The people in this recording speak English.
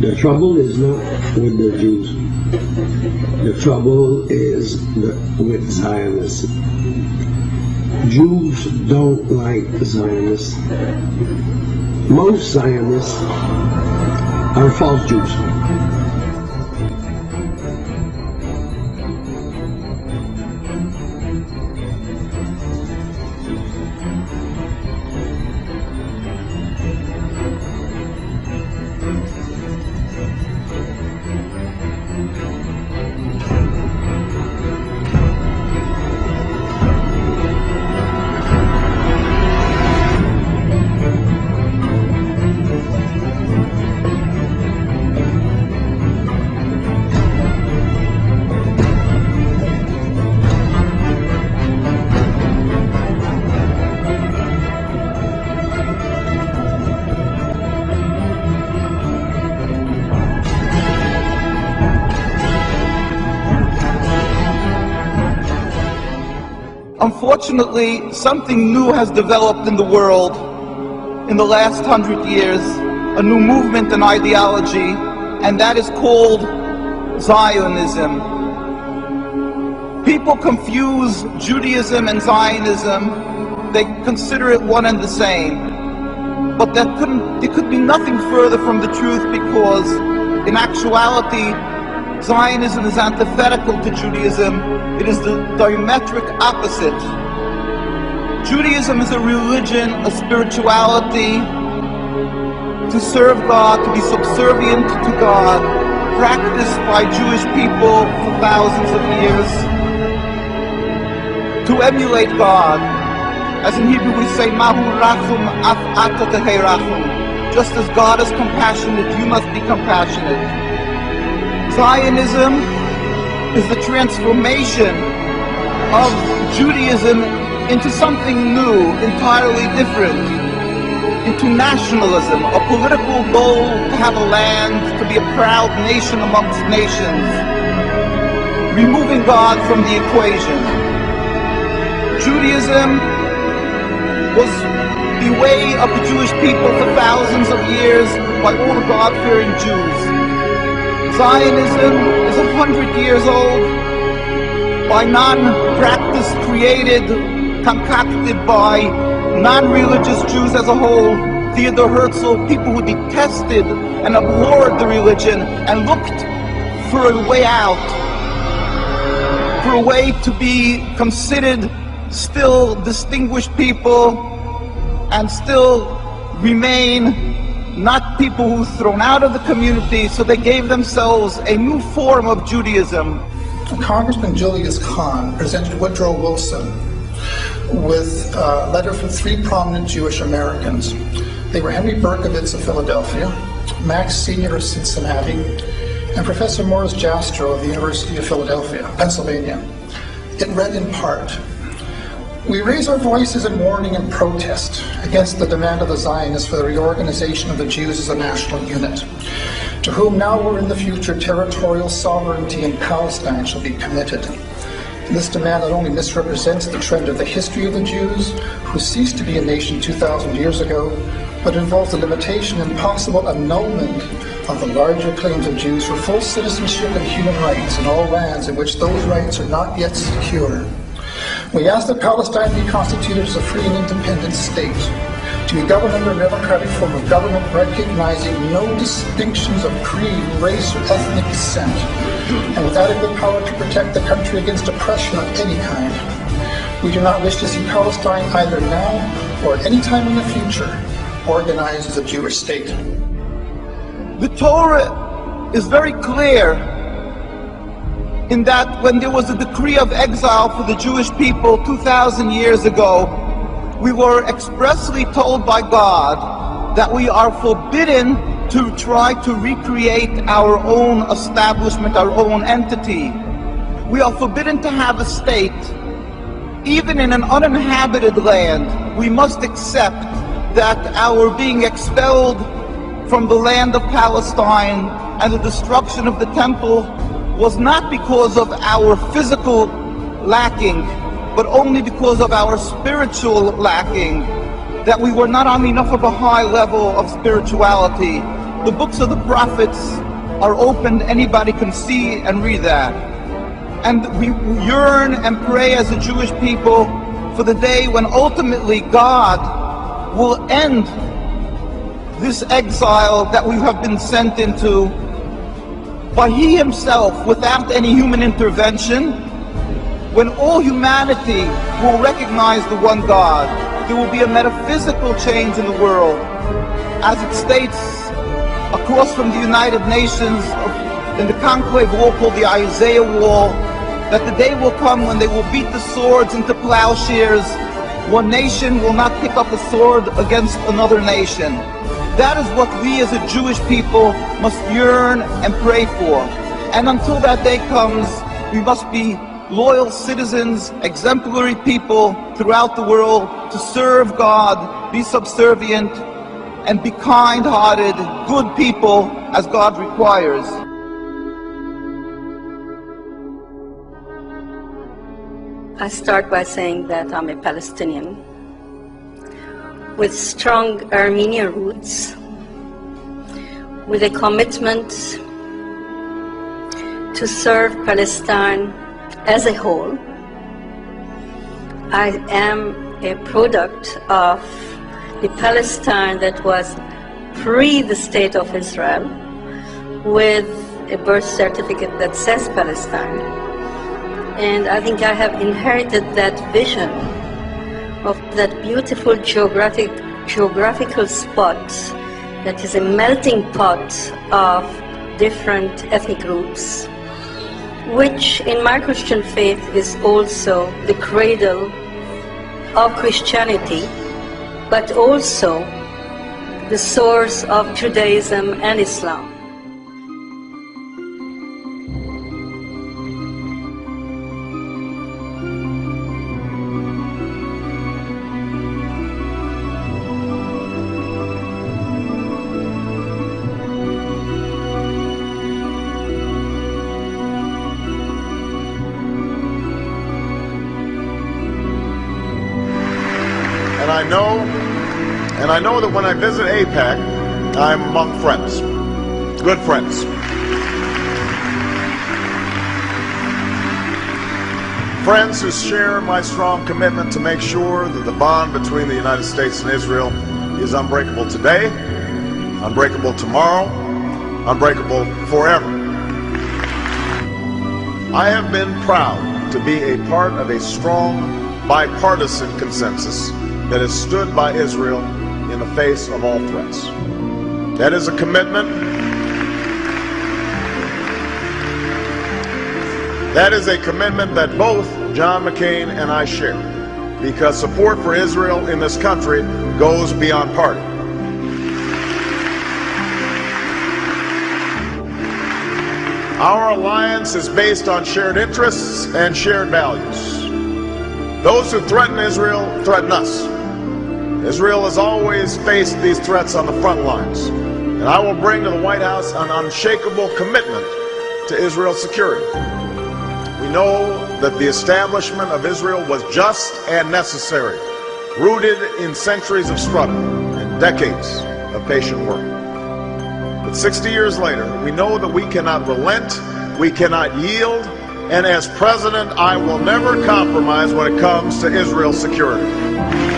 The trouble is not with the Jews. The trouble is with Zionists. Jews don't like Zionists. Most Zionists are false Jews. Unfortunately, something new has developed in the world in the last 100 years, a new movement and ideology, and that is called Zionism. People confuse Judaism and Zionism. They consider it one and the same. But there could be nothing further from the truth, because in actuality, Zionism is antithetical to Judaism. It is the diametric opposite. Judaism is a religion, a spirituality, to serve God, to be subservient to God, practiced by Jewish people for thousands of years, to emulate God. As in Hebrew we say, Mahu rachum af ata tehei rachum. Just as God is compassionate, you must be compassionate. Zionism is the transformation of Judaism into something new, entirely different, into nationalism, a political goal to have a land, to be a proud nation amongst nations, removing God from the equation. Judaism was the way of the Jewish people for thousands of years by all the God-fearing Jews. Zionism is 100 years old, by non-practice created, concocted by non-religious Jews as a whole, Theodor Herzl, people who detested and abhorred the religion and looked for a way out, for a way to be considered still distinguished people and still remain not people who were thrown out of the community, so they gave themselves a new form of Judaism. Congressman Julius Kahn presented Woodrow Wilson with a letter from three prominent Jewish Americans. They were Henry Berkowitz of Philadelphia, Max Senior of Cincinnati, and Professor Morris Jastrow of the University of Philadelphia, Pennsylvania. It read in part, "We raise our voices in warning and protest against the demand of the Zionists for the reorganization of the Jews as a national unit, to whom now or in the future territorial sovereignty in Palestine shall be committed. This demand not only misrepresents the trend of the history of the Jews, who ceased to be a nation 2,000 years ago, but involves the limitation and possible annulment of the larger claims of Jews for full citizenship and human rights in all lands in which those rights are not yet secure. We ask that Palestine be constituted as a free and independent state, to be governed under a democratic form of government recognizing no distinctions of creed, race, or ethnic descent, and with adequate power to protect the country against oppression of any kind. We do not wish to see Palestine either now or at any time in the future organized as a Jewish state." The Torah is very clear in that when there was a decree of exile for the Jewish people 2,000 years ago, we were expressly told by God that we are forbidden to try to recreate our own establishment, our own entity. We are forbidden to have a state. Even in an uninhabited land, we must accept that our being expelled from the land of Palestine and the destruction of the temple was not because of our physical lacking, but only because of our spiritual lacking, that we were not on enough of a high level of spirituality. The books of the prophets are open, anybody can see and read that. And we yearn and pray as a Jewish people for the day when ultimately God will end this exile that we have been sent into by He Himself, without any human intervention, when all humanity will recognize the one God. There will be a metaphysical change in the world, as it states across from the United Nations in the conclave wall called the Isaiah Wall, that the day will come when they will beat the swords into plowshares. One nation will not pick up a sword against another nation. That is what we as a Jewish people must yearn and pray for. And until that day comes, we must be loyal citizens, exemplary people throughout the world to serve God, be subservient, and be kind-hearted, good people as God requires. I start by saying that I'm a Palestinian with strong Armenian roots, with a commitment to serve Palestine as a whole. I am a product of the Palestine that was pre the State of Israel, with a birth certificate that says Palestine. And I think I have inherited that vision of that beautiful geographical spot that is a melting pot of different ethnic groups, which in my Christian faith is also the cradle of Christianity, but also the source of Judaism and Islam. And I know that when I visit AIPAC, I'm among friends, good friends. Friends who share my strong commitment to make sure that the bond between the United States and Israel is unbreakable today, unbreakable tomorrow, unbreakable forever. I have been proud to be a part of a strong bipartisan consensus that has stood by Israel in the face of all threats. That is a commitment. That is a commitment that both John McCain and I share, because support for Israel in this country goes beyond party. Our alliance is based on shared interests and shared values. Those who threaten Israel threaten us. Israel has always faced these threats on the front lines, and I will bring to the White House an unshakable commitment to Israel's security. We know that the establishment of Israel was just and necessary, rooted in centuries of struggle and decades of patient work. But 60 years later, we know that we cannot relent, we cannot yield, and as president, I will never compromise when it comes to Israel's security.